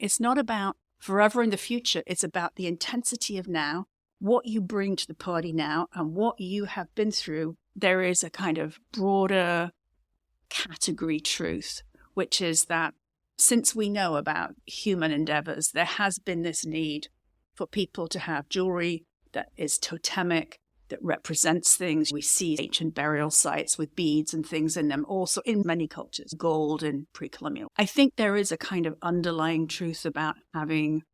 It's not about forever in the future. It's about the intensity of now, what you bring to the party now, and what you have been through. There is a kind of broader category truth, which is that since we know about human endeavors, there has been this need for people to have jewelry that is totemic, that represents things. We see ancient burial sites with beads and things in them, also in many cultures, gold in pre-colonial. I think there is a kind of underlying truth about having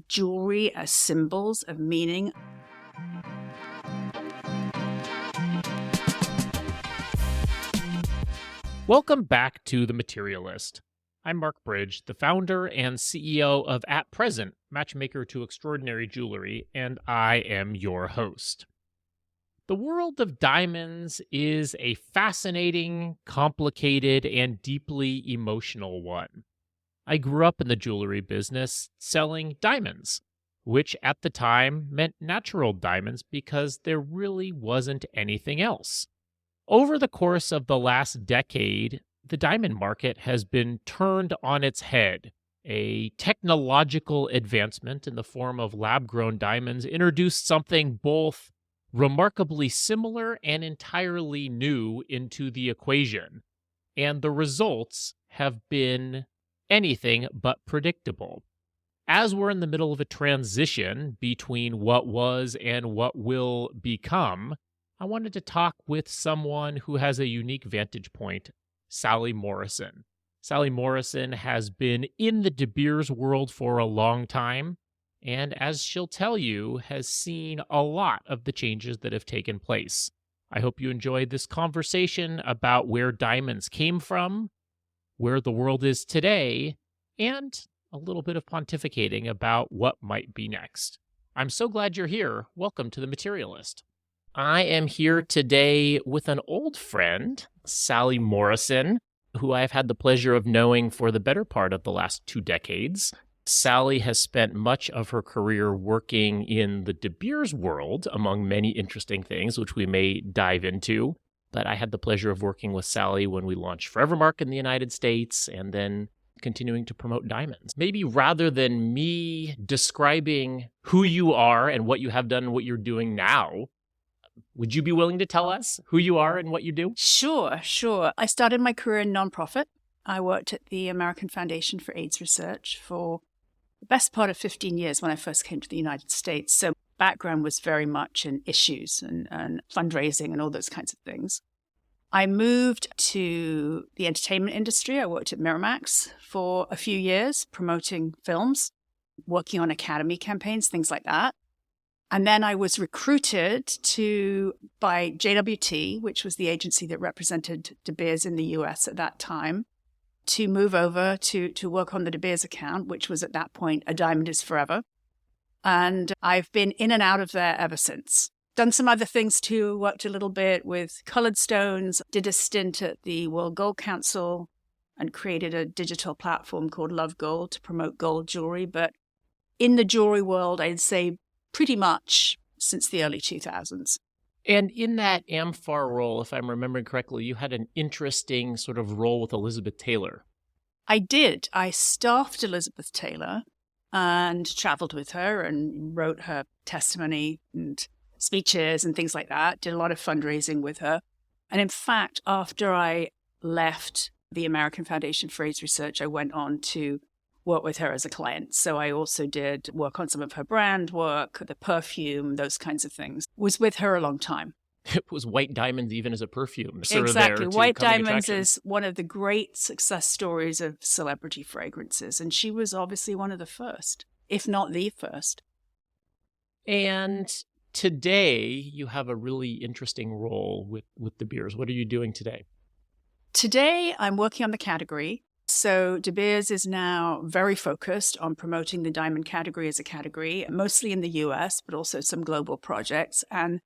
jewelry as symbols of meaning. Welcome back to The Materialist. I'm Mark Bridge, the founder and CEO of At Present, Matchmaker to Extraordinary Jewelry, and I am your host. The world of diamonds is a fascinating, complicated, and deeply emotional one. I grew up in the jewelry business selling diamonds, which at the time meant natural diamonds because there really wasn't anything else. Over the course of the last decade, the diamond market has been turned on its head. A technological advancement in the form of lab-grown diamonds introduced something both remarkably similar and entirely new into the equation, and the results have been anything but predictable. As we're in the middle of a transition between what was and what will become, I wanted to talk with someone who has a unique vantage point, Sally Morrison. Sally Morrison has been in the De Beers world for a long time, and as she'll tell you, has seen a lot of the changes that have taken place. I hope you enjoyed this conversation about where diamonds came from, where the world is today, and a little bit of pontificating about what might be next. I'm so glad you're here. Welcome to The Materialist. I am here today with an old friend, Sally Morrison, who I've had the pleasure of knowing for the better part of the last 2 decades. Sally has spent much of her career working in the De Beers world, among many interesting things, which we may dive into. But I had the pleasure of working with Sally when we launched Forevermark in the United States, and then continuing to promote diamonds. Maybe rather than me describing who you are and what you have done and what you're doing now, would you be willing to tell us who you are and what you do? Sure. I started my career in nonprofit. I worked at the American Foundation for AIDS Research for the best part of 15 years when I first came to the United States. So background was very much in issues and fundraising and all those kinds of things. I moved to the entertainment industry. I worked at Miramax for a few years, promoting films, working on Academy campaigns, things like that. And then I was recruited by JWT, which was the agency that represented De Beers in the US at that time, to move over to work on the De Beers account, which was at that point A Diamond is Forever. And I've been in and out of there ever since. Done some other things too, worked a little bit with colored stones, did a stint at the World Gold Council and created a digital platform called Love Gold to promote gold jewelry. But in the jewelry world, I'd say pretty much since the early 2000s. And in that AmFAR role, if I'm remembering correctly, you had an interesting sort of role with Elizabeth Taylor. I did. I staffed Elizabeth Taylor and traveled with her and wrote her testimony and speeches and things like that. Did a lot of fundraising with her. And in fact, after I left the American Foundation for AIDS Research, I went on to work with her as a client. So I also did work on some of her brand work, the perfume, those kinds of things. Was with her a long time. It was white diamonds even as a perfume. Exactly. White diamonds is one of the great success stories of celebrity fragrances. And she was obviously one of the first, if not the first. And today you have a really interesting role with De Beers. What are you doing today? Today I'm working on the category. So De Beers is now very focused on promoting the diamond category as a category, mostly in the US, but also some global projects. And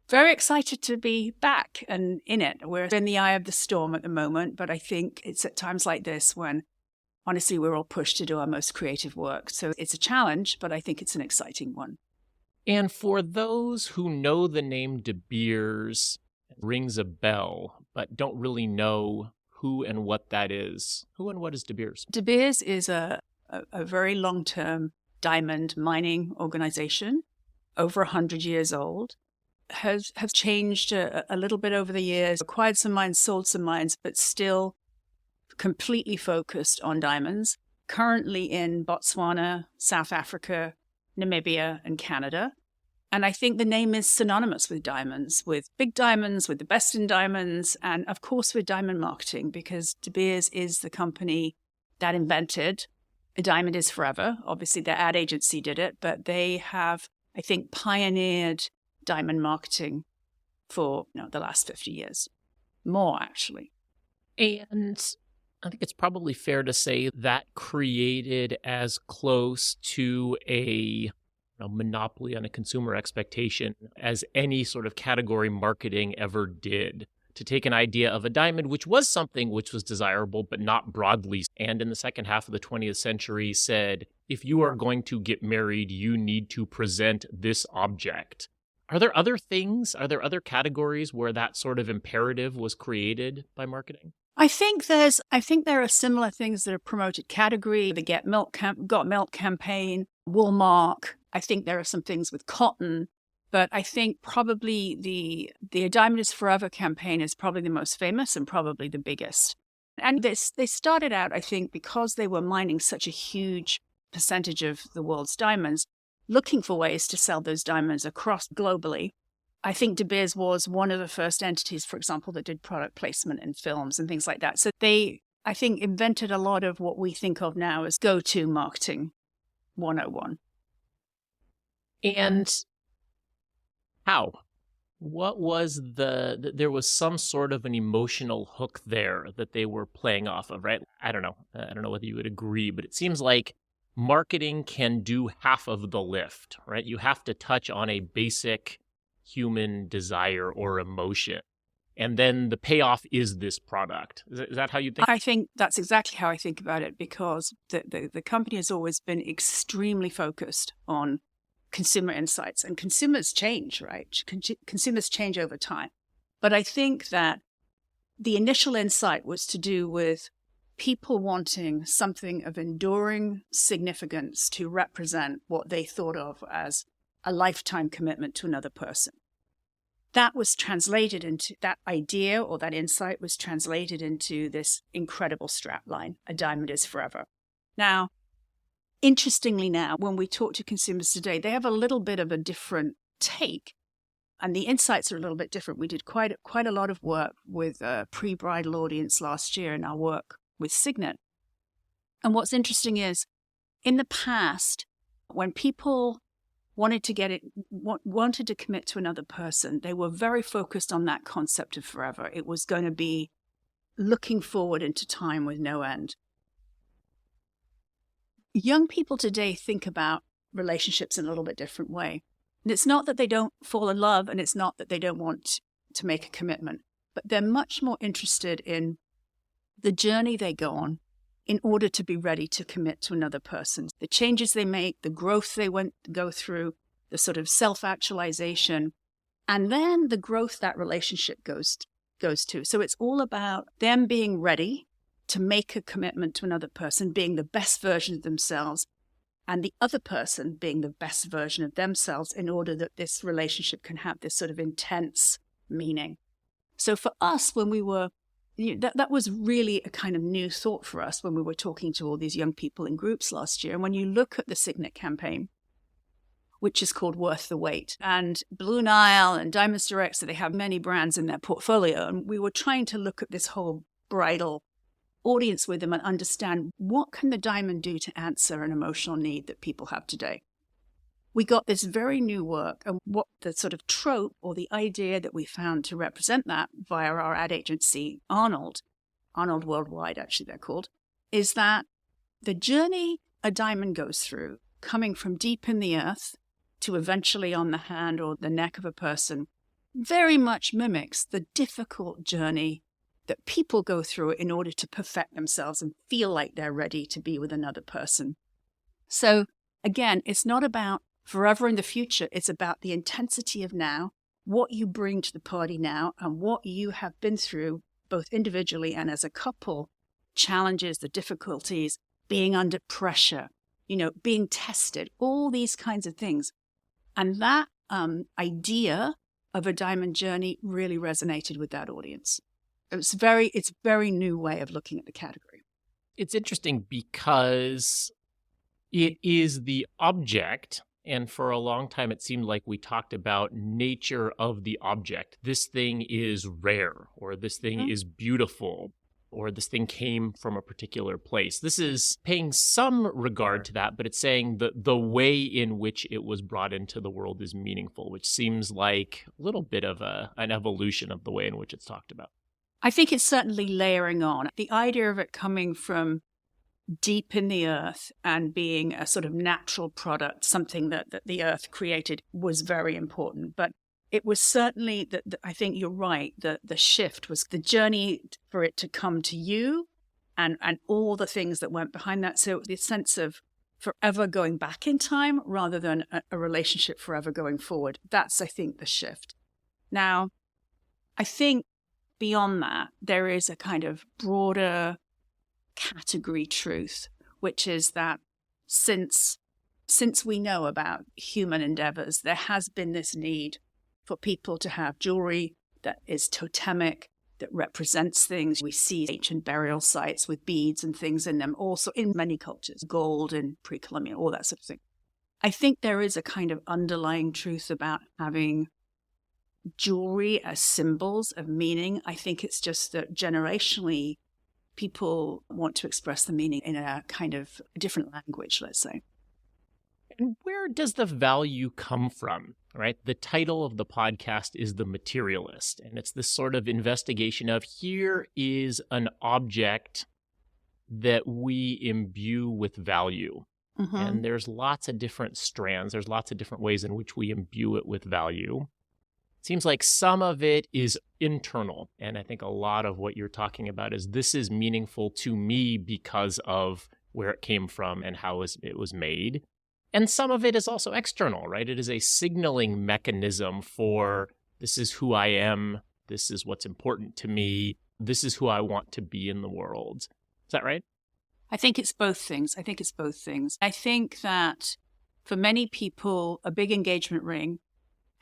very excited to be back and in it. We're in the eye of the storm at the moment, but I think it's at times like this when, honestly, we're all pushed to do our most creative work. So it's a challenge, but I think it's an exciting one. And for those who know the name De Beers, rings a bell, but don't really know who and what that is. Who and what is De Beers? De Beers is a a very long-term diamond mining organization, over 100 years old, has changed a little bit over the years, acquired some mines, sold some mines, but still completely focused on diamonds, currently in Botswana, South Africa, Namibia, and Canada. And I think the name is synonymous with diamonds, with big diamonds, with the best in diamonds, and of course with diamond marketing, because De Beers is the company that invented A Diamond is Forever. Obviously, their ad agency did it, but they have, I think, pioneered diamond marketing for the last 50 years. More, actually. And I think it's probably fair to say that created as close to a monopoly on a consumer expectation as any sort of category marketing ever did. To take an idea of a diamond, which was something which was desirable, but not broadly, and in the second half of the 20th century said, if you are going to get married, you need to present this object. Are there other things? Are there other categories where that sort of imperative was created by marketing? I think there are similar things that are promoted category. The Got Milk campaign, Woolmark. I think there are some things with cotton, but I think probably the A Diamond is Forever campaign is probably the most famous and probably the biggest. And they started out, I think, because they were mining such a huge percentage of the world's diamonds, looking for ways to sell those diamonds across globally. I think De Beers was one of the first entities, for example, that did product placement in films and things like that. So they, I think, invented a lot of what we think of now as go-to marketing 101. And how? What was there was some sort of an emotional hook there that they were playing off of, right? I don't know whether you would agree, but it seems like marketing can do half of the lift, right? You have to touch on a basic human desire or emotion. And then the payoff is this product. Is that how you think? I think that's exactly how I think about it, because the company has always been extremely focused on consumer insights, and consumers change, right? Consumers change over time. But I think that the initial insight was to do with people wanting something of enduring significance to represent what they thought of as a lifetime commitment to another person. That was translated into, that idea or that insight was translated into this incredible strapline, A Diamond is Forever. Now, interestingly now, when we talk to consumers today, they have a little bit of a different take, and the insights are a little bit different. We did quite a lot of work with a pre-bridal audience last year in our work with Signet. And what's interesting is, in the past, when people wanted to commit to another person, they were very focused on that concept of forever. It was going to be looking forward into time with no end. Young people today think about relationships in a little bit different way. And it's not that they don't fall in love, and it's not that they don't want to make a commitment, but they're much more interested in the journey they go on in order to be ready to commit to another person. The changes they make, the growth they go through, the sort of self-actualization, and then the growth that relationship goes to. So it's all about them being ready to make a commitment to another person, being the best version of themselves, and the other person being the best version of themselves in order that this relationship can have this sort of intense meaning. So for us, when we were that was really a kind of new thought for us when we were talking to all these young people in groups last year. And when you look at the Signet campaign, which is called Worth the Wait, and Blue Nile and Diamonds Direct, so they have many brands in their portfolio. And we were trying to look at this whole bridal audience with them and understand what can the diamond do to answer an emotional need that people have today. We got this very new work, and what the sort of trope or the idea that we found to represent that via our ad agency, Arnold Worldwide, actually they're called, is that the journey a diamond goes through, coming from deep in the earth to eventually on the hand or the neck of a person, very much mimics the difficult journey that people go through in order to perfect themselves and feel like they're ready to be with another person. So again, it's not about forever in the future. It's about the intensity of now, what you bring to the party now, and what you have been through, both individually and as a couple, challenges, the difficulties, being under pressure, being tested, all these kinds of things. And that idea of a diamond journey really resonated with that audience. It's a very new way of looking at the category. It's interesting because it is the object, and for a long time it seemed like we talked about nature of the object. This thing is rare, or this thing is beautiful, or this thing came from a particular place. This is paying some regard to that, but it's saying that the way in which it was brought into the world is meaningful, which seems like a little bit of an evolution of the way in which it's talked about. I think it's certainly layering on. The idea of it coming from deep in the earth and being a sort of natural product, something that the earth created, was very important. But it was certainly that I think you're right, the shift was the journey for it to come to you and all the things that went behind that. So the sense of forever going back in time rather than a relationship forever going forward. That's, I think, the shift. Now, I think beyond that, there is a kind of broader category truth, which is that since we know about human endeavors, there has been this need for people to have jewelry that is totemic, that represents things. We see ancient burial sites with beads and things in them, also in many cultures, gold in pre-Columbian, all that sort of thing. I think there is a kind of underlying truth about having jewelry as symbols of meaning. I think it's just that generationally, people want to express the meaning in a kind of different language, let's say. And where does the value come from, right? The title of the podcast is The Materialist, and it's this sort of investigation of here is an object that we imbue with value. Mm-hmm. And there's lots of different strands. There's lots of different ways in which we imbue it with value. It seems like some of it is internal. And I think a lot of what you're talking about is this is meaningful to me because of where it came from and how it was made. And some of it is also external, right? It is a signaling mechanism for this is who I am. This is what's important to me. This is who I want to be in the world. Is that right? I think it's both things. I think that for many people, a big engagement ring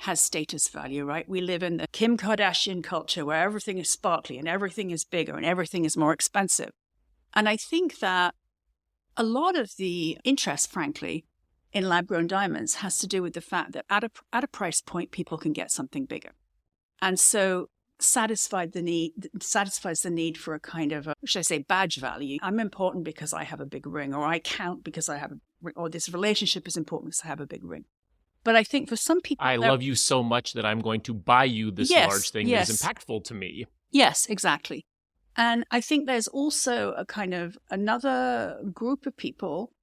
has status value, right? We live in the Kim Kardashian culture where everything is sparkly and everything is bigger and everything is more expensive. And I think that a lot of the interest, frankly, in lab-grown diamonds has to do with the fact that at a price point, people can get something bigger. And so satisfies the need for a kind of, badge value. I'm important because I have a big ring, or I count because I have a ring, or this relationship is important because I have a big ring. But I think for some people... I love you so much that I'm going to buy you this large thing that is impactful to me. Yes, exactly. And I think there's also a kind of another group of people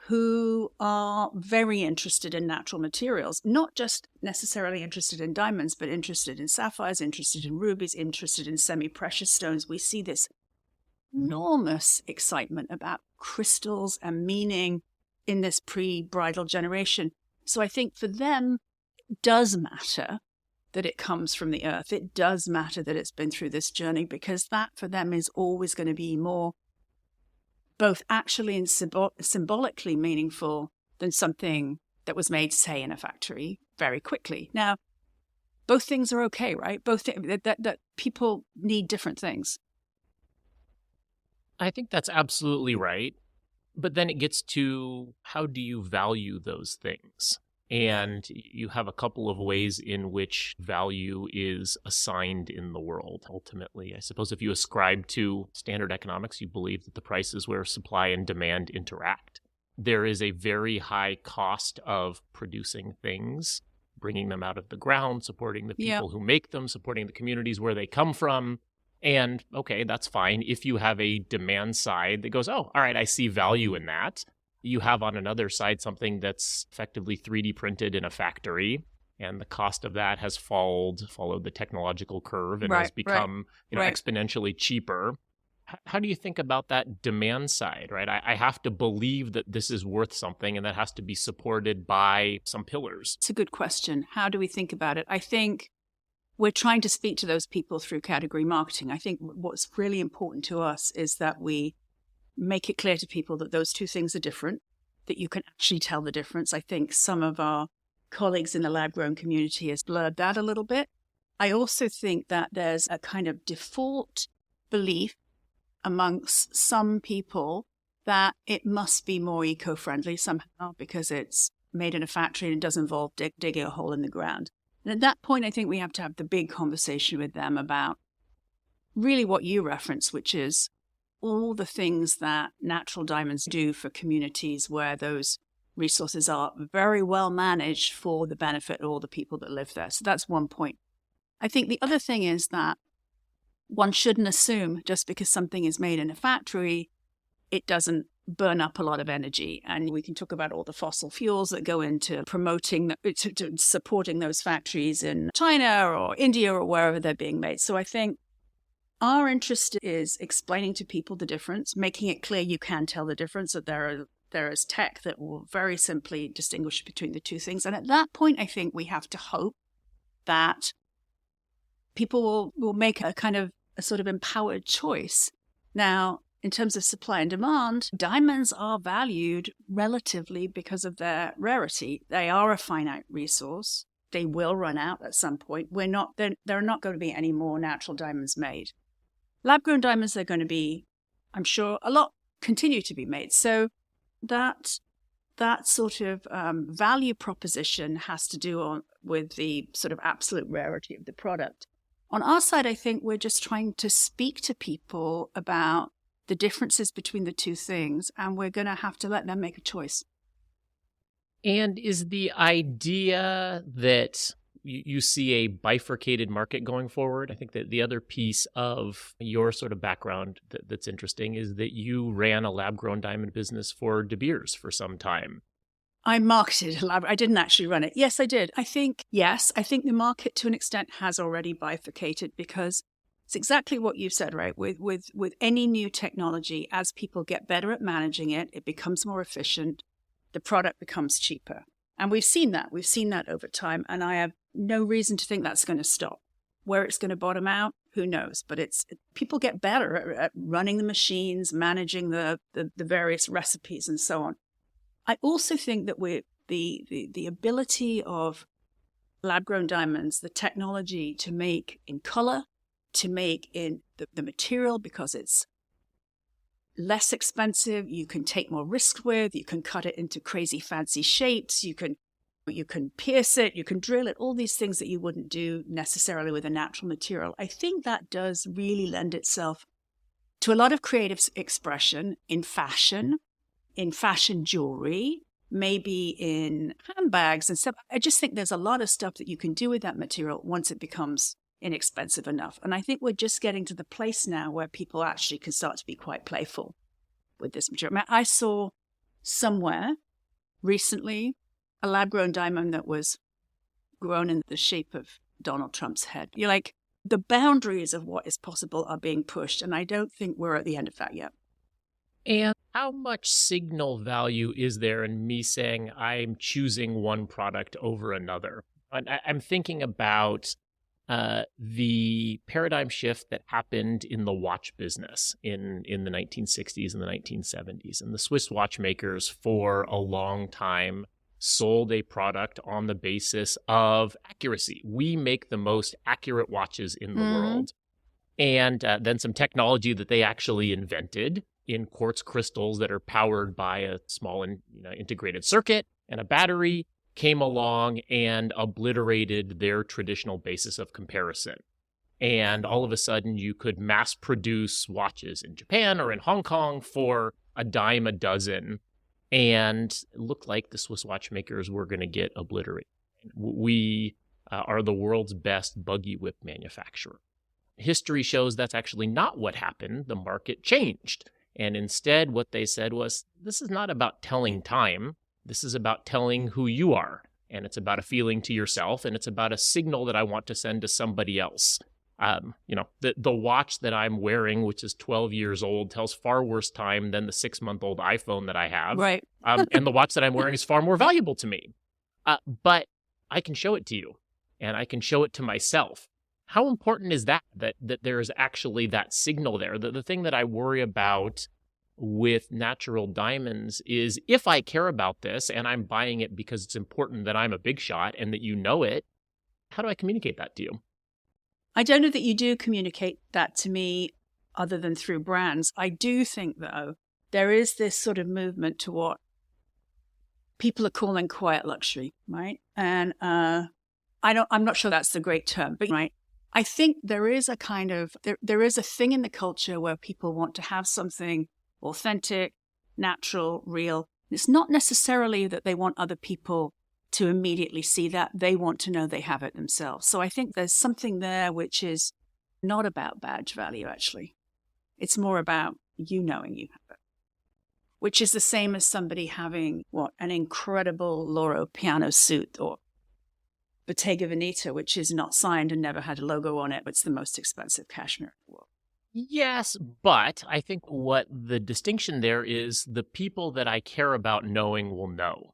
who are very interested in natural materials, not just necessarily interested in diamonds, but interested in sapphires, interested in rubies, interested in semi-precious stones. We see this enormous excitement about crystals and meaning in this pre-bridal generation. So I think for them, it does matter that it comes from the earth. It does matter that it's been through this journey, because that for them is always going to be more both actually and symbolically meaningful than something that was made, say, in a factory very quickly. Now, both things are okay, right? That people need different things. I think that's absolutely right. But then it gets to how do you value those things? And you have a couple of ways in which value is assigned in the world. Ultimately, I suppose if you ascribe to standard economics, you believe that the price is where supply and demand interact. There is a very high cost of producing things, bringing them out of the ground, supporting the people who make them, supporting the communities where they come from. And okay, that's fine. If you have a demand side that goes, oh, all right, I see value in that. You have on another side something that's effectively 3D printed in a factory, and the cost of that has followed the technological curve and has become exponentially cheaper. How do you think about that demand side, right? I have to believe that this is worth something, and that has to be supported by some pillars. It's a good question. How do we think about it? I think we're trying to speak to those people through category marketing. I think what's really important to us is that we make it clear to people that those two things are different, that you can actually tell the difference. I think some of our colleagues in the lab-grown community has blurred that a little bit. I also think that there's a kind of default belief amongst some people that it must be more eco-friendly somehow because it's made in a factory and it does involve digging a hole in the ground. And at that point, I think we have to have the big conversation with them about really what you reference, which is all the things that natural diamonds do for communities where those resources are very well managed for the benefit of all the people that live there. So that's one point. I think the other thing is that one shouldn't assume just because something is made in a factory, it doesn't burn up a lot of energy. And we can talk about all the fossil fuels that go into promoting, to supporting those factories in China or India or wherever they're being made. So I think our interest is explaining to people the difference, making it clear you can tell the difference, that there is tech that will very simply distinguish between the two things. And at that point, I think we have to hope that people will make a kind of a sort of empowered choice. Now, in terms of supply and demand, diamonds are valued relatively because of their rarity. They are a finite resource. They will run out at some point. There are not going to be any more natural diamonds made. Lab-grown diamonds are going to be, I'm sure, a lot continue to be made. So that sort of value proposition has to do with the sort of absolute rarity of the product. On our side, I think we're just trying to speak to people about the differences between the two things, and we're going to have to let them make a choice. And is the idea that you see a bifurcated market going forward? I think that the other piece of your sort of background that's interesting is that you ran a lab-grown diamond business for De Beers for some time. I marketed a lab. I didn't actually run it. Yes, I did. I think the market to an extent has already bifurcated because it's exactly what you said, right? With any new technology, as people get better at managing it, it becomes more efficient, the product becomes cheaper. And we've seen that. We've seen that over time. And I have no reason to think that's going to stop. Where it's going to bottom out, who knows? But people get better at running the machines, managing the various recipes and so on. I also think that the ability of lab-grown diamonds, the technology to make in color, to make in the material because it's less expensive, you can take more risk with, you can cut it into crazy fancy shapes, you can pierce it, you can drill it, all these things that you wouldn't do necessarily with a natural material. I think that does really lend itself to a lot of creative expression in fashion jewelry, maybe in handbags and stuff. I just think there's a lot of stuff that you can do with that material once it becomes inexpensive enough. And I think we're just getting to the place now where people actually can start to be quite playful with this material. I saw somewhere recently a lab-grown diamond that was grown in the shape of Donald Trump's head. You're like, the boundaries of what is possible are being pushed, and I don't think we're at the end of that yet. And how much signal value is there in me saying I'm choosing one product over another? I'm thinking about the paradigm shift that happened in the watch business in the 1960s and the 1970s. And the Swiss watchmakers for a long time sold a product on the basis of accuracy. We make the most accurate watches in the world. And then some technology that they actually invented in quartz crystals that are powered by a small integrated circuit and a battery came along and obliterated their traditional basis of comparison. And all of a sudden, you could mass produce watches in Japan or in Hong Kong for a dime a dozen. And it looked like the Swiss watchmakers were going to get obliterated. We are the world's best buggy whip manufacturer. History shows that's actually not what happened. The market changed. And instead, what they said was, this is not about telling time. This is about telling who you are. And it's about a feeling to yourself. And it's about a signal that I want to send to somebody else. The watch that I'm wearing, which is 12 years old, tells far worse time than the 6-month-old iPhone that I have. Right. And the watch that I'm wearing is far more valuable to me. But I can show it to you. And I can show it to myself. How important is that there is actually that signal there? The thing that I worry about with natural diamonds is if I care about this and I'm buying it because it's important that I'm a big shot and that you know it, how do I communicate that to you? I don't know that you do communicate that to me other than through brands. I do think, though, there is this sort of movement to what people are calling quiet luxury, right? And I'm not sure that's the great term, but right. I think there is a kind of, there is a thing in the culture where people want to have something authentic, natural, real. It's not necessarily that they want other people to immediately see that. They want to know they have it themselves. So I think there's something there which is not about badge value, actually. It's more about you knowing you have it, which is the same as somebody having, an incredible Loro piano suit or Bottega Veneta, which is not signed and never had a logo on it, but it's the most expensive cashmere in the world. Yes, but I think what the distinction there is the people that I care about knowing will know.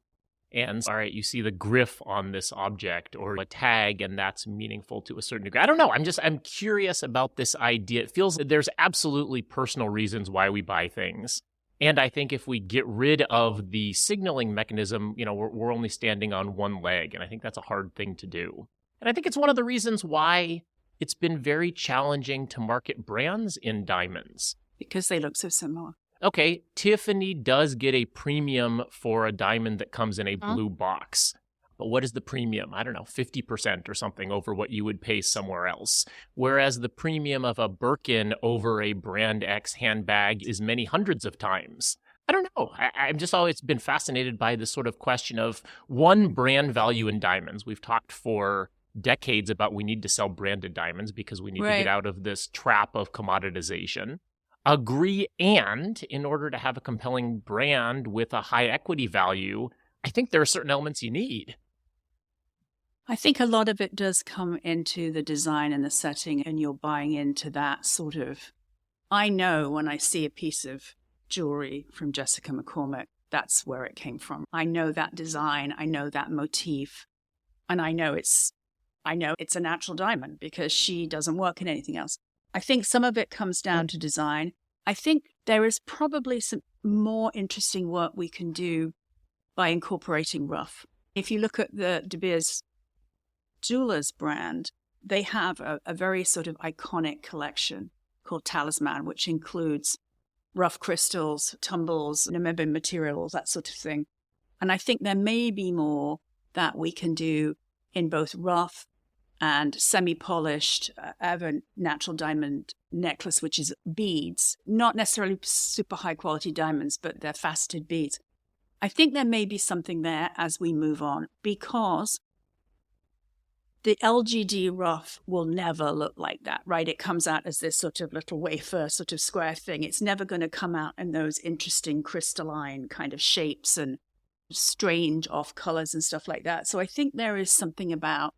And all right, you see the glyph on this object or a tag, and that's meaningful to a certain degree. I don't know. I'm curious about this idea. It feels that there's absolutely personal reasons why we buy things. And I think if we get rid of the signaling mechanism, we're only standing on one leg. And I think that's a hard thing to do. And I think it's one of the reasons why it's been very challenging to market brands in diamonds. Because they look so similar. Okay, Tiffany does get a premium for a diamond that comes in a blue box. But what is the premium? I don't know, 50% or something over what you would pay somewhere else. Whereas the premium of a Birkin over a brand X handbag is many hundreds of times. I don't know. I'm just always been fascinated by this sort of question of one, brand value in diamonds. We've talked for decades about we need to sell branded diamonds because we need to get out of this trap of commoditization. Agree, and in order to have a compelling brand with a high equity value, I think there are certain elements you need. I think a lot of it does come into the design and the setting, and you're buying into that sort of, I know when I see a piece of jewelry from Jessica McCormick, that's where it came from. I know that design, I know that motif, and I know it's a natural diamond because she doesn't work in anything else. I think some of it comes down to design. I think there is probably some more interesting work we can do by incorporating rough. If you look at the De Beers Jewelers brand, they have a very sort of iconic collection called Talisman, which includes rough crystals, tumbles, materials, that sort of thing. And I think there may be more that we can do in both rough and semi-polished. I have a natural diamond necklace, which is beads, not necessarily super high quality diamonds, but they're faceted beads. I think there may be something there as we move on, because the LGD rough will never look like that, right? It comes out as this sort of little wafer, sort of square thing. It's never going to come out in those interesting crystalline kind of shapes and strange off colors and stuff like that. So I think there is something about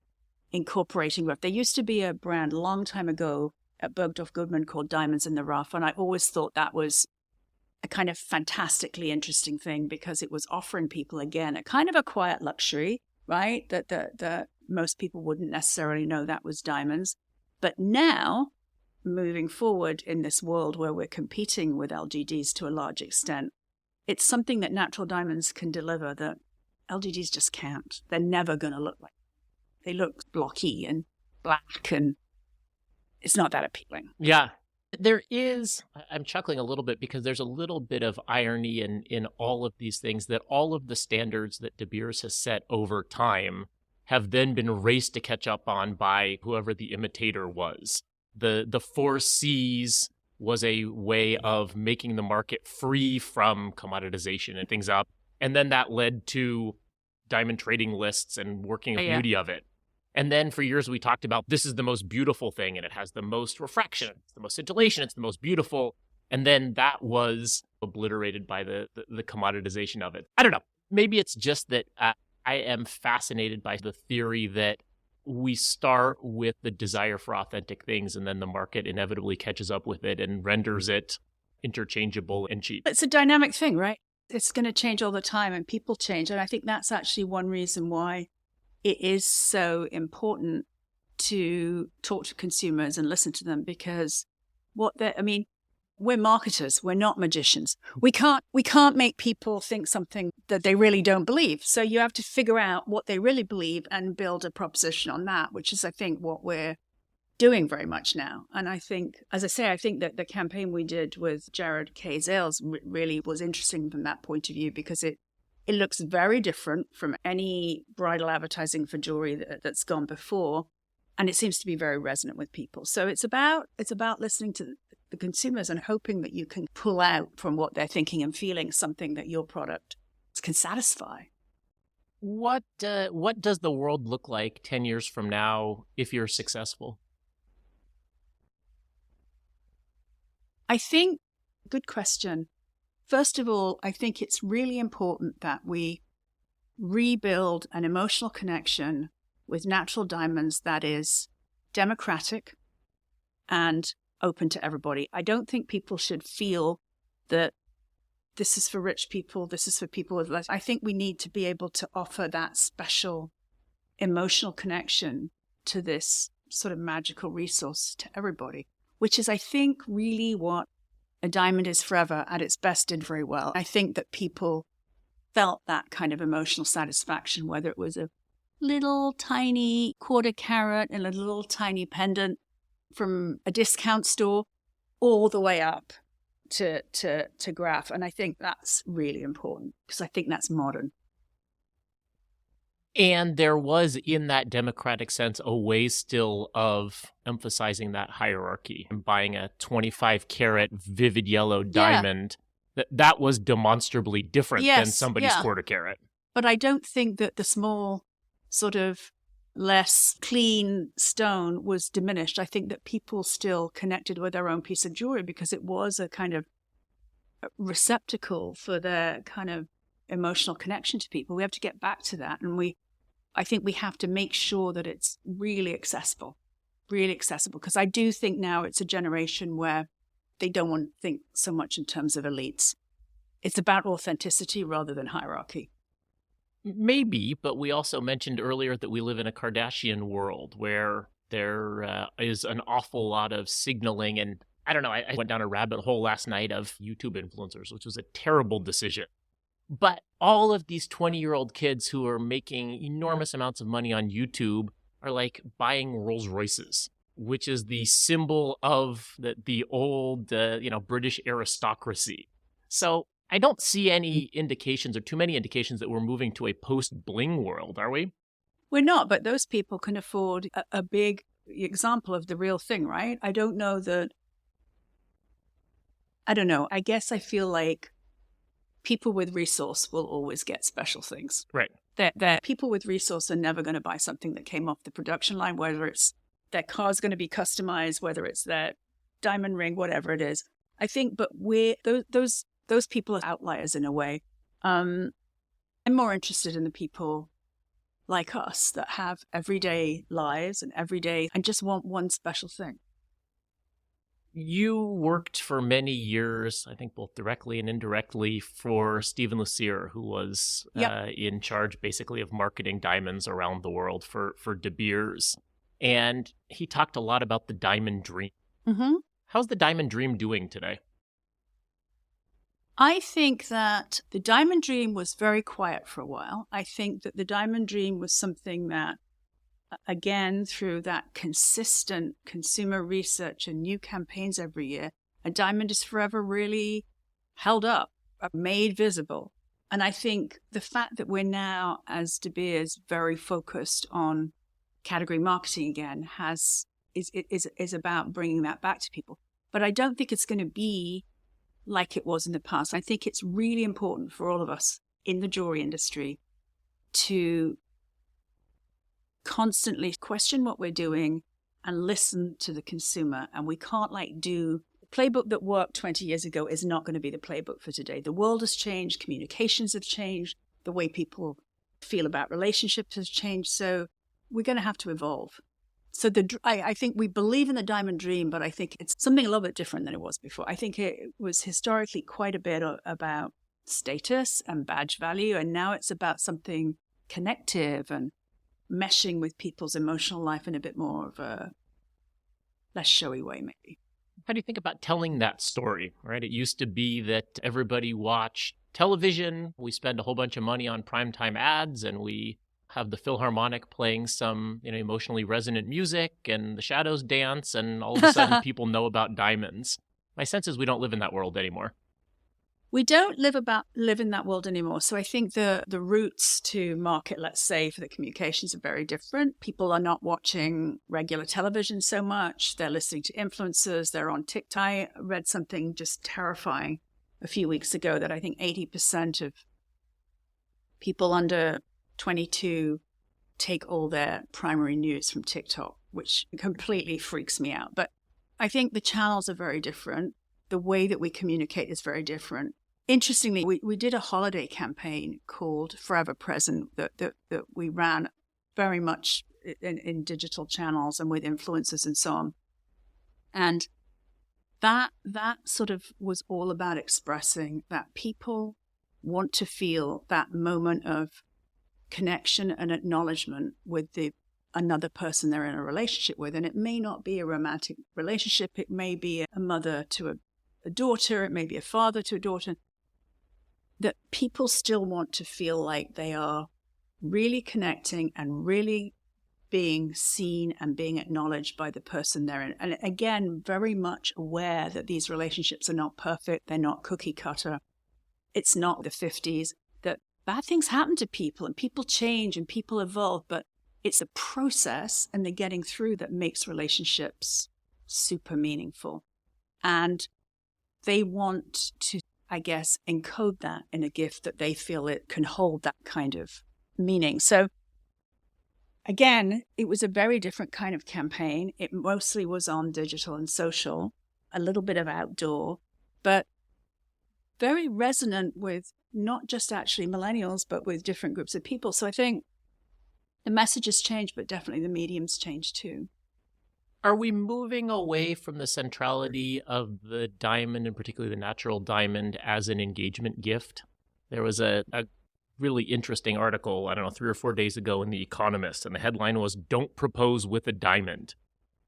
incorporating rough. There used to be a brand a long time ago at Bergdorf Goodman called Diamonds in the Rough, and I always thought that was a kind of fantastically interesting thing because it was offering people, again, a kind of a quiet luxury, right? That most people wouldn't necessarily know that was diamonds. But now, moving forward in this world where we're competing with LGDs to a large extent, it's something that natural diamonds can deliver that LGDs just can't. They're never going to look like. They look blocky and black, and it's not that appealing. Yeah. There is, I'm chuckling a little bit because there's a little bit of irony in all of these things, that all of the standards that De Beers has set over time have then been raced to catch up on by whoever the imitator was. The 4 Cs was a way of making the market free from commoditization and things up. And then that led to diamond trading lists and working the beauty of it. And then for years we talked about this is the most beautiful thing and it has the most refraction, it's the most scintillation, it's the most beautiful. And then that was obliterated by the commoditization of it. I don't know. Maybe it's just that I am fascinated by the theory that we start with the desire for authentic things and then the market inevitably catches up with it and renders it interchangeable and cheap. It's a dynamic thing, right? It's going to change all the time and people change. And I think that's actually one reason why it is so important to talk to consumers and listen to them, because we we're marketers. We're not magicians. We can't make people think something that they really don't believe. So you have to figure out what they really believe and build a proposition on that, which is, I think, what we're doing very much now. And I think, as I say, I think that the campaign we did with Jared K. Zales really was interesting from that point of view, because it looks very different from any bridal advertising for jewelry that's gone before. And it seems to be very resonant with people. So it's about listening to the consumers and hoping that you can pull out from what they're thinking and feeling something that your product can satisfy. What does the world look like 10 years from now if you're successful? I think, good question. First of all, I think it's really important that we rebuild an emotional connection with natural diamonds that is democratic and open to everybody. I don't think people should feel that this is for rich people, this is for people with less. I think we need to be able to offer that special emotional connection to this sort of magical resource to everybody, which is, I think, really what a diamond is forever at its best did very well. I think that people felt that kind of emotional satisfaction, whether it was a little tiny quarter carat and a little tiny pendant from a discount store, all the way up to graph. And I think that's really important, because I think that's modern. And there was, in that democratic sense, a way still of emphasizing that hierarchy. And buying a 25 carat vivid yellow diamond, that was demonstrably different than somebody's quarter carat. But I don't think that the small, sort of less clean stone was diminished. I think that people still connected with their own piece of jewelry because it was a kind of receptacle for their kind of emotional connection to people. We have to get back to that. And I think we have to make sure that it's really accessible, because I do think now it's a generation where they don't want to think so much in terms of elites. It's about authenticity rather than hierarchy. Maybe, but we also mentioned earlier that we live in a Kardashian world where there is an awful lot of signaling. And I don't know, I went down a rabbit hole last night of YouTube influencers, which was a terrible decision. But all of these 20-year-old kids who are making enormous amounts of money on YouTube are like buying Rolls Royces, which is the symbol of the old, British aristocracy. So I don't see any indications, or too many indications, that we're moving to a post-bling world, are we? We're not, but those people can afford a big example of the real thing, right? I don't know. I guess I feel like people with resource will always get special things. Right. That people with resource are never going to buy something that came off the production line, whether it's their car's going to be customized, whether it's their diamond ring, whatever it is. I think, but those people are outliers in a way. I'm more interested in the people like us that have everyday lives and just want one special thing. You worked for many years, I think both directly and indirectly, for Stephen Lussier, who was in charge basically of marketing diamonds around the world for De Beers. And he talked a lot about the diamond dream. Mm-hmm. How's the diamond dream doing today? I think that the diamond dream was very quiet for a while. I think that the diamond dream was something that, again, through that consistent consumer research and new campaigns every year, a diamond is forever really held up, made visible. And I think the fact that we're now, as De Beers, very focused on category marketing again is about bringing that back to people. But I don't think it's going to be like it was in the past. I think it's really important for all of us in the jewelry industry to constantly question what we're doing and listen to the consumer. And we can't do the playbook that worked 20 years ago is not going to be the playbook for today. The world has changed, communications have changed, the way people feel about relationships has changed. So we're going to have to evolve. So I think we believe in the diamond dream, but I think it's something a little bit different than it was before. I think it was historically quite a bit about status and badge value, and now it's about something connective and meshing with people's emotional life in a bit more of a less showy way, maybe. How do you think about telling that story, right? It used to be that everybody watched television. We spend a whole bunch of money on primetime ads, and we have the Philharmonic playing some, emotionally resonant music, and the shadows dance, and all of a sudden people know about diamonds. My sense is we don't live in that world anymore. We don't live in that world anymore. So I think the routes to market, let's say, for the communications are very different. People are not watching regular television so much. They're listening to influencers. They're on TikTok. I read something just terrifying a few weeks ago that I think 80% of people under 22 take all their primary news from TikTok, which completely freaks me out. But I think the channels are very different. The way that we communicate is very different. Interestingly, we did a holiday campaign called Forever Present that we ran very much in digital channels and with influencers and so on. And that sort of was all about expressing that people want to feel that moment of connection and acknowledgement with another person they're in a relationship with. And it may not be a romantic relationship. It may be a mother to a daughter. It may be a father to a daughter. That people still want to feel like they are really connecting and really being seen and being acknowledged by the person they're in. And again, very much aware that these relationships are not perfect. They're not cookie cutter. It's not the 50s. That bad things happen to people and people change and people evolve, but it's a process and the getting through that makes relationships super meaningful. And they want to, I guess, encode that in a gift that they feel it can hold that kind of meaning. So again, it was a very different kind of campaign. It mostly was on digital and social, a little bit of outdoor, but very resonant with not just actually millennials, but with different groups of people. So I think the message has changed, but definitely the medium's changed too. Are we moving away from the centrality of the diamond, and particularly the natural diamond, as an engagement gift? There was a really interesting article, 3 or 4 days ago in The Economist, and the headline was, "Don't Propose with a Diamond."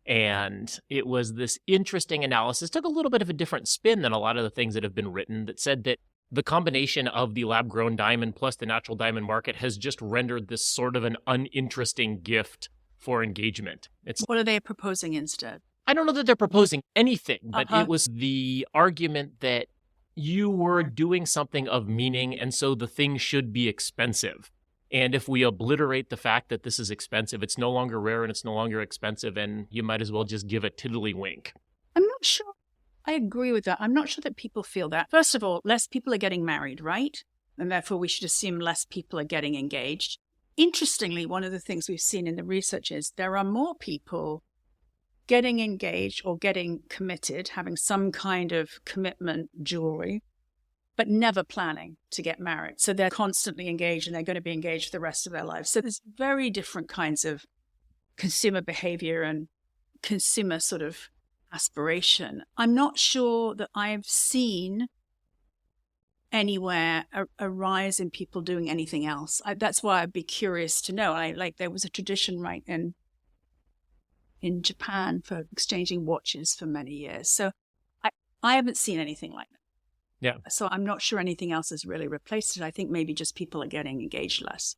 And it was this interesting analysis, took a little bit of a different spin than a lot of the things that have been written, that said that the combination of the lab-grown diamond plus the natural diamond market has just rendered this sort of an uninteresting gift for engagement. What are they proposing instead? I don't know that they're proposing anything, but it was the argument that you were doing something of meaning, and so the thing should be expensive. And if we obliterate the fact that this is expensive, it's no longer rare and it's no longer expensive, and you might as well just give a tiddlywink. I'm not sure I agree with that. I'm not sure that people feel that. First of all, less people are getting married, right? And therefore we should assume less people are getting engaged. Interestingly, one of the things we've seen in the research is there are more people getting engaged or getting committed, having some kind of commitment jewelry, but never planning to get married. So they're constantly engaged and they're going to be engaged for the rest of their lives. So there's very different kinds of consumer behavior and consumer sort of aspiration. I'm not sure that I've seen anywhere a rise in people doing anything else. That's why I'd be curious to know. There was a tradition, right, in Japan for exchanging watches for many years. So I haven't seen anything like that. Yeah. So I'm not sure anything else has really replaced it. I think maybe just people are getting engaged less.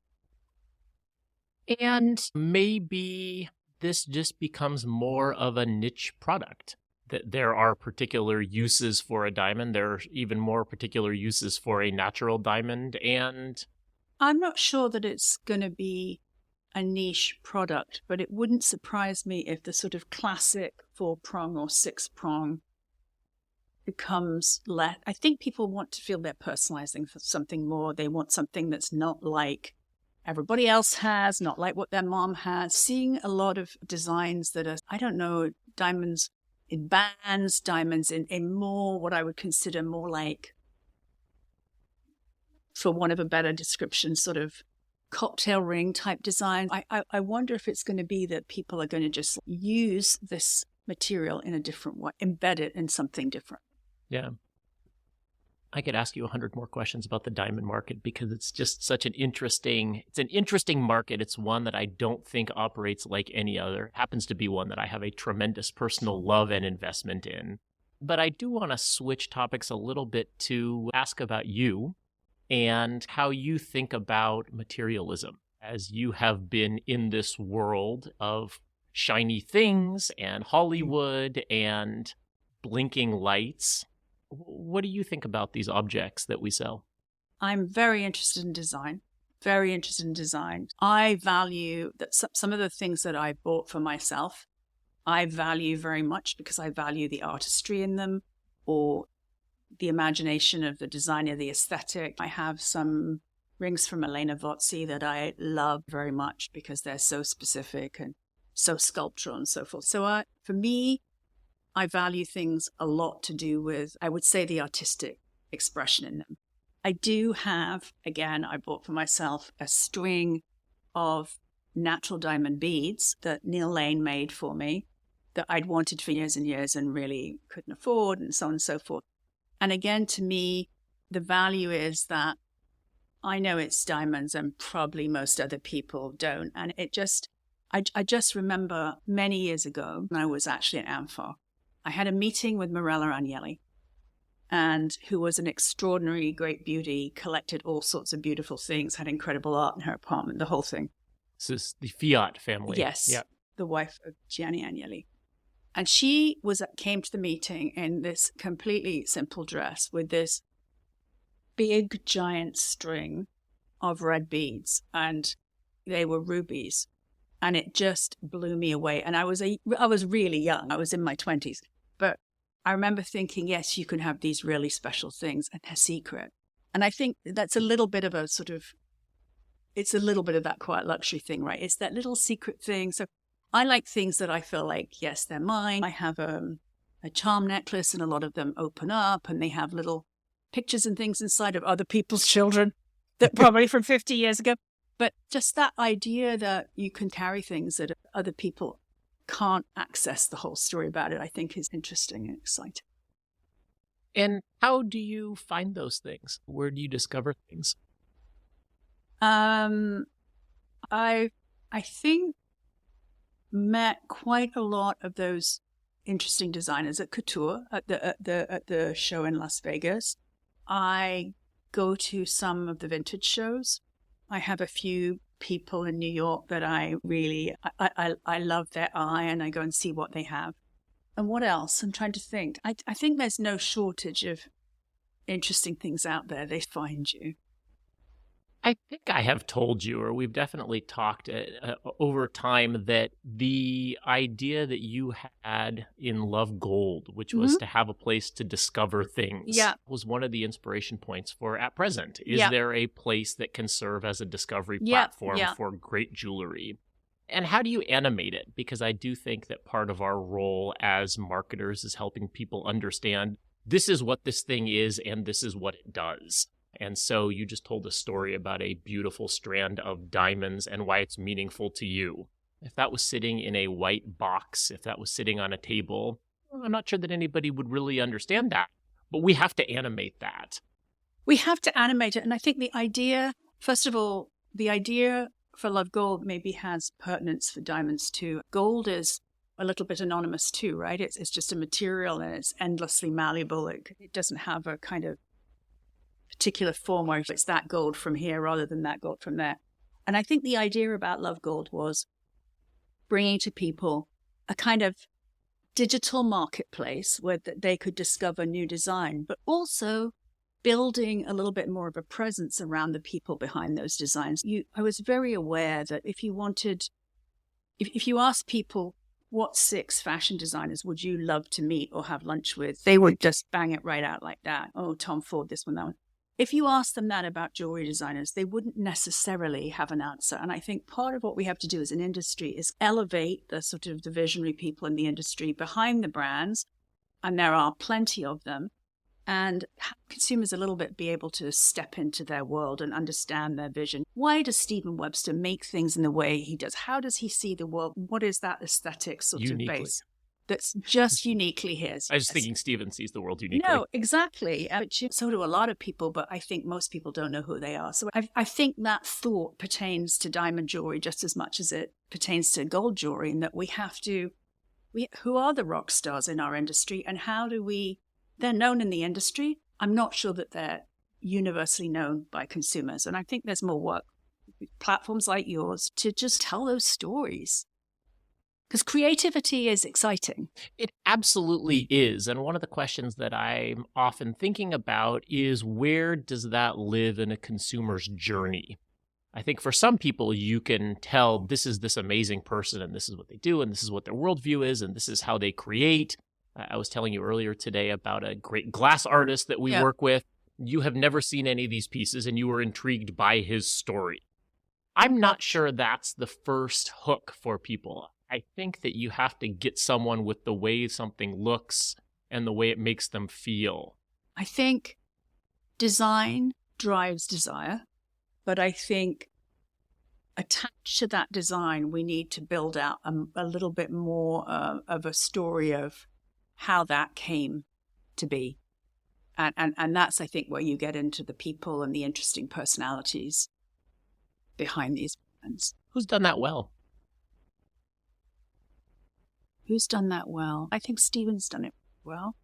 And maybe this just becomes more of a niche product. That there are particular uses for a diamond. There are even more particular uses for a natural diamond. And I'm not sure that it's going to be a niche product, but it wouldn't surprise me if the sort of classic 4-prong or 6-prong becomes less. I think people want to feel they're personalizing for something more. They want something that's not like everybody else has, not like what their mom has. Seeing a lot of designs that are, diamonds in bands, diamonds in more what I would consider more like, for want of a better description, sort of cocktail ring type design. I wonder if it's going to be that people are going to just use this material in a different way, embed it in something different. Yeah. I could ask you 100 more questions about the diamond market because it's just such an interesting market. It's one that I don't think operates like any other. It happens to be one that I have a tremendous personal love and investment in. But I do want to switch topics a little bit to ask about you and how you think about materialism as you have been in this world of shiny things and Hollywood and blinking lights. What do you think about these objects that we sell? I'm very interested in design, very interested in design. I value that some of the things that I bought for myself, I value very much because I value the artistry in them or the imagination of the designer, the aesthetic. I have some rings from Elena Vozzi that I love very much because they're so specific and so sculptural and so forth. So for me, I value things a lot to do with, I would say, the artistic expression in them. I do have, again, I bought for myself a string of natural diamond beads that Neil Lane made for me that I'd wanted for years and years and really couldn't afford, and so on and so forth. And again, to me, the value is that I know it's diamonds and probably most other people don't. And I just remember many years ago, when I was actually at AMFAR, I had a meeting with Mirella Agnelli, and who was an extraordinary, great beauty, collected all sorts of beautiful things, had incredible art in her apartment, the whole thing. This is the Fiat family. Yes, Yep. the wife of Gianni Agnelli. And she came to the meeting in this completely simple dress with this big, giant string of red beads, and they were rubies. And it just blew me away. And I was really young. I was in my 20s. But I remember thinking, yes, you can have these really special things, and they're secret. And I think that's a little bit of a sort of, it's a little bit of that quiet luxury thing, right? It's that little secret thing. So I like things that I feel like, yes, they're mine. I have a charm necklace, and a lot of them open up and they have little pictures and things inside of other people's children that probably from 50 years ago. But just that idea that you can carry things that other people can't access the whole story about it, I think is interesting and exciting. And how do you find those things? Where do you discover things? I think met quite a lot of those interesting designers at Couture at the show in Las Vegas. I go to some of the vintage shows. I have a few people in New York that I really I love their eye, and I go and see what they have. And what else? I'm trying to think. I think there's no shortage of interesting things out there. They find you. I think I have told you, or we've definitely talked over time, that the idea that you had in Love Gold, which was to have a place to discover things, was one of the inspiration points for At Present. Is there a place that can serve as a discovery platform for great jewelry? And how do you animate it? Because I do think that part of our role as marketers is helping people understand this is what this thing is and this is what it does. And so you just told a story about a beautiful strand of diamonds and why it's meaningful to you. If that was sitting in a white box, if that was sitting on a table, I'm not sure that anybody would really understand that. But we have to animate that. We have to animate it. And I think the idea, first of all, the idea for Love Gold maybe has pertinence for diamonds too. Gold is a little bit anonymous too, right? It's just a material and it's endlessly malleable. It doesn't have a kind of particular form where it's that gold from here rather than that gold from there. And I think the idea about Love Gold was bringing to people a kind of digital marketplace where they could discover new design, but also building a little bit more of a presence around the people behind those designs. I was very aware that if you asked people, what 6 fashion designers would you love to meet or have lunch with, they would just bang it right out like that. Oh, Tom Ford, this one, that one. If you ask them that about jewelry designers, they wouldn't necessarily have an answer. And I think part of what we have to do as an industry is elevate the sort of the visionary people in the industry behind the brands. And there are plenty of them. And consumers a little bit be able to step into their world and understand their vision. Why does Stephen Webster make things in the way he does? How does he see the world? What is that aesthetic sort of base? That's just uniquely his. I was thinking Stephen sees the world uniquely. No, exactly. So do a lot of people, but I think most people don't know who they are. So I think that thought pertains to diamond jewelry just as much as it pertains to gold jewelry, in that we have to who are the rock stars in our industry, and they're known in the industry. I'm not sure that they're universally known by consumers. And I think there's more work with platforms like yours to just tell those stories. Because creativity is exciting. It absolutely is. And one of the questions that I'm often thinking about is, where does that live in a consumer's journey? I think for some people, you can tell this is this amazing person and this is what they do and this is what their worldview is and this is how they create. I was telling you earlier today about a great glass artist that we work with. You have never seen any of these pieces and you were intrigued by his story. I'm not sure that's the first hook for people. I think that you have to get someone with the way something looks and the way it makes them feel. I think design drives desire, but I think attached to that design, we need to build out a little bit more of a story of how that came to be. And that's, I think, where you get into the people and the interesting personalities behind these brands. Who's done that well? Who's done that well? I think Steven's done it well.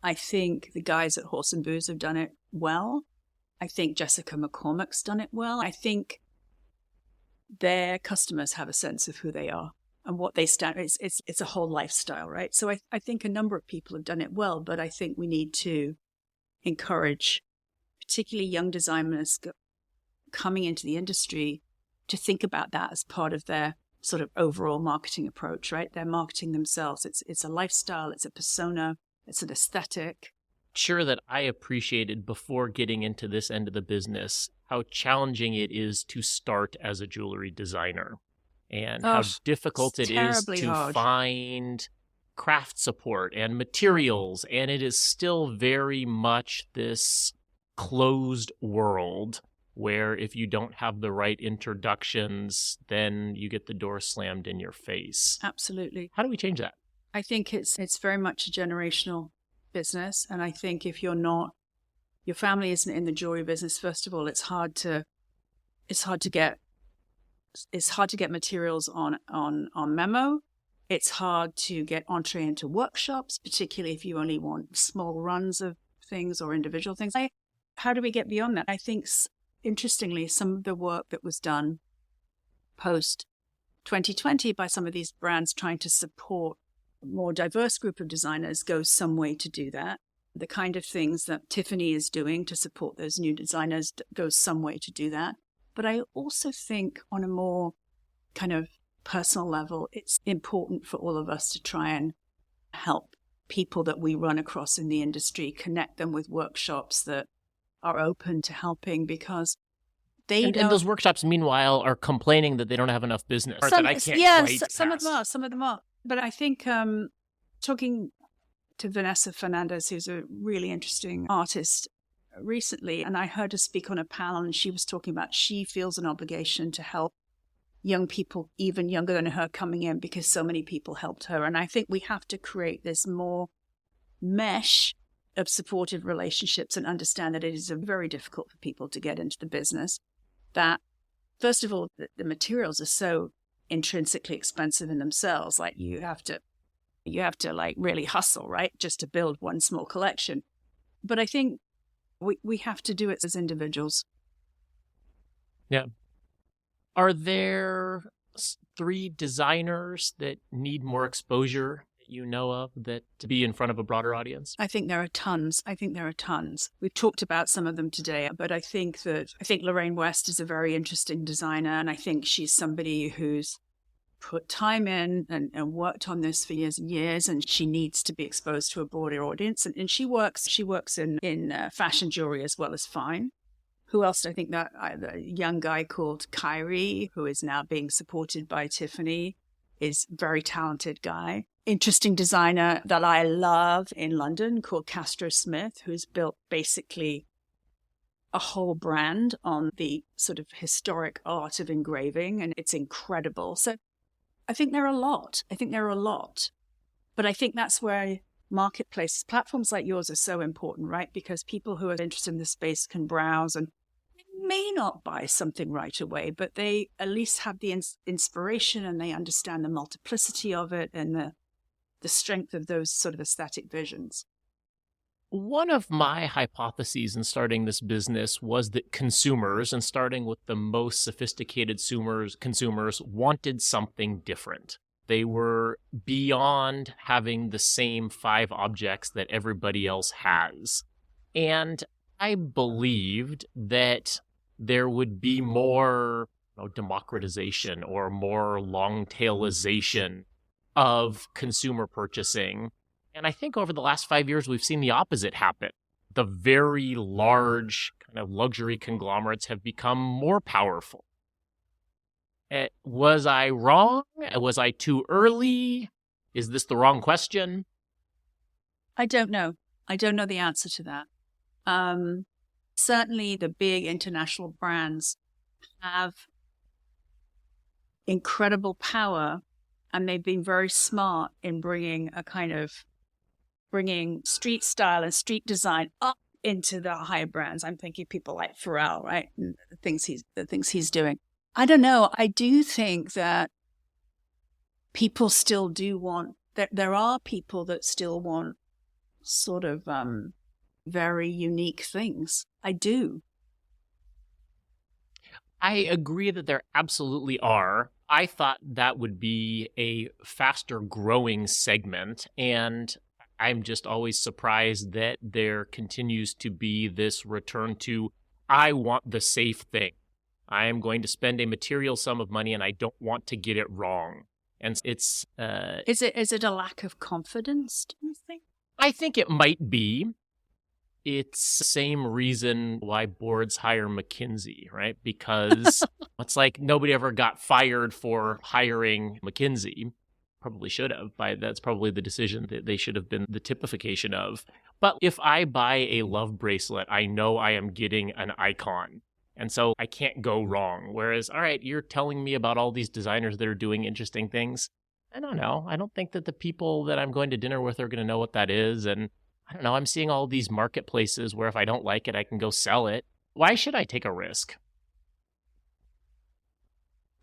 I think the guys at Horse and Booze have done it well. I think Jessica McCormick's done it well. I think their customers have a sense of who they are and what they stand. It's a whole lifestyle, right? So I think a number of people have done it well, but I think we need to encourage particularly young designers coming into the industry to think about that as part of their sort of overall marketing approach, right? They're marketing themselves. It's a lifestyle, it's a persona, it's an aesthetic. Sure that I appreciated before getting into this end of the business how challenging it is to start as a jewelry designer and how difficult it is to find craft support and materials. And it is still very much this closed world where if you don't have the right introductions, then you get the door slammed in your face. Absolutely. How do we change that? I think it's very much a generational business. And I think if your family isn't in the jewelry business, first of all, it's hard to get materials on memo. It's hard to get entree into workshops, particularly if you only want small runs of things or individual things. How do we get beyond that? I think, interestingly, some of the work that was done post 2020 by some of these brands trying to support a more diverse group of designers goes some way to do that. The kind of things that Tiffany is doing to support those new designers goes some way to do that. But I also think on a more kind of personal level, it's important for all of us to try and help people that we run across in the industry, connect them with workshops that are open to helping, because and those workshops, meanwhile, are complaining that they don't have enough business. Some of them are. But I think talking to Vanessa Fernandez, who's a really interesting artist recently, and I heard her speak on a panel, and she was talking about she feels an obligation to help young people, even younger than her, coming in because so many people helped her. And I think we have to create this more mesh of supportive relationships and understand that it is very difficult for people to get into the business. That, first of all, the materials are so intrinsically expensive in themselves. Like you have to like really hustle, right? Just to build one small collection. But I think we have to do it as individuals. Yeah. Are there 3 designers that need more exposure that you know of, that to be in front of a broader audience? I think there are tons. We've talked about some of them today, but I think Lorraine West is a very interesting designer, and I think she's somebody who's put time in and worked on this for years and years, and she needs to be exposed to a broader audience. And she works in fashion jewelry as well as fine. Who else? I think that a young guy called Kyrie, who is now being supported by Tiffany, is a very talented guy. Interesting designer that I love in London called Castro Smith, who's built basically a whole brand on the sort of historic art of engraving, and it's incredible. So I think there are a lot. But I think that's where marketplaces, platforms like yours are so important, right? Because people who are interested in this space can browse and may not buy something right away, but they at least have the inspiration and they understand the multiplicity of it and the strength of those sort of aesthetic visions. One of my hypotheses in starting this business was that consumers, and starting with the most sophisticated consumers, wanted something different. They were beyond having the same 5 objects that everybody else has. And I believed that there would be more democratization or more long-tailization of consumer purchasing. And I think over the last 5 years, we've seen the opposite happen. The very large kind of luxury conglomerates have become more powerful. Was I wrong? Was I too early? Is this the wrong question? I don't know. I don't know the answer to that. Certainly the big international brands have incredible power, and they've been very smart in bringing street style and street design up into the higher brands. I'm thinking people like Pharrell, right? And the things he's doing. I don't know. I do think that people still do want, there are people that still want sort of very unique things. I do. I agree that there absolutely are. I thought that would be a faster growing segment, and I'm just always surprised that there continues to be this return to, I want the safe thing. I am going to spend a material sum of money and I don't want to get it wrong. And it's... Is it a lack of confidence, do you think? I think it might be. It's the same reason why boards hire McKinsey, right? Because it's like nobody ever got fired for hiring McKinsey. Probably should have. That's probably the decision that they should have been the typification of. But if I buy a love bracelet, I know I am getting an icon. And so I can't go wrong. Whereas, all right, you're telling me about all these designers that are doing interesting things. I don't know. I don't think that the people that I'm going to dinner with are going to know what that is. And I don't know. I'm seeing all these marketplaces where if I don't like it, I can go sell it. Why should I take a risk?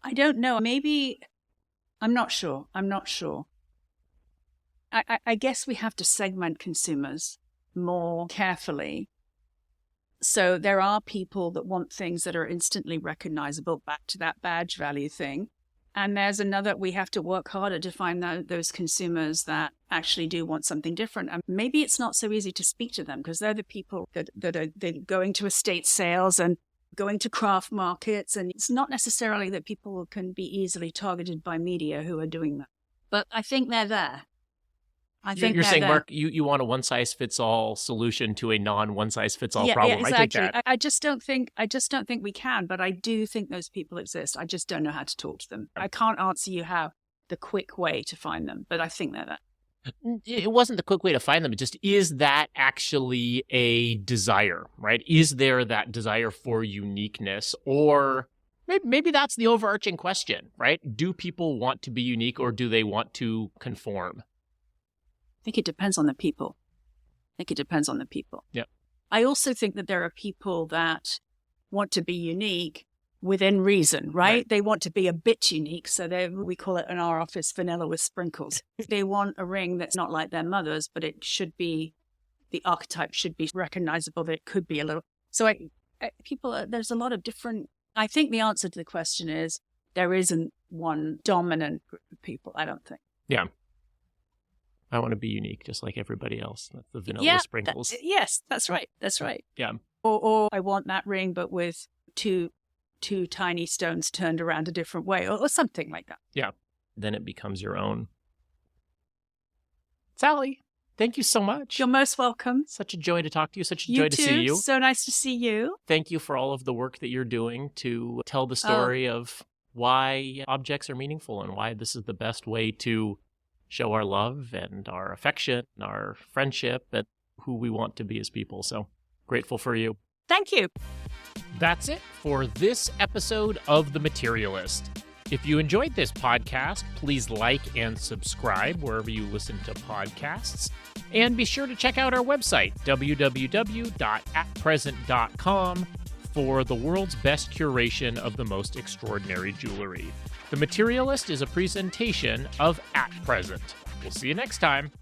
I don't know. Maybe... I'm not sure. I guess we have to segment consumers more carefully. So there are people that want things that are instantly recognizable, back to that badge value thing. And there's another, we have to work harder to find those consumers that actually do want something different. And maybe it's not so easy to speak to them because they're the people that are going to estate sales and going to craft markets. And it's not necessarily that people can be easily targeted by media who are doing that. But I think they're there. You're saying, Mark, you want a one-size-fits-all solution to a non-one-size-fits-all problem. Yeah, exactly. I take that. I just don't think we can, but I do think those people exist. I just don't know how to talk to them. I can't answer you how the quick way to find them, but I think they're there. It wasn't the quick way to find them. It just, is that actually a desire, right? Is there that desire for uniqueness? Or maybe that's the overarching question, right? Do people want to be unique or do they want to conform? I think it depends on the people. Yep. I also think that there are people that want to be unique within reason, right? They want to be a bit unique. So we call it in our office vanilla with sprinkles. They want a ring that's not like their mother's, but it should be, the archetype should be recognizable, that it could be a little. So there's a lot of different, I think the answer to the question is there isn't one dominant group of people, I don't think. Yeah. I want to be unique, just like everybody else. That's the vanilla sprinkles. Yes, that's right. Yeah. Or I want that ring, but with two tiny stones turned around a different way, or something like that. Yeah. Then it becomes your own. Sally, thank you so much. You're most welcome. Such a joy to talk to you. Such a joy to see you. So nice to see you. Thank you for all of the work that you're doing to tell the story of why objects are meaningful and why this is the best way to show our love and our affection, and our friendship, and who we want to be as people. So grateful for you. Thank you. That's it for this episode of The Materialist. If you enjoyed this podcast, please like and subscribe wherever you listen to podcasts. And be sure to check out our website, www.atpresent.com, for the world's best curation of the most extraordinary jewelry. The Materialist is a presentation of At Present. We'll see you next time.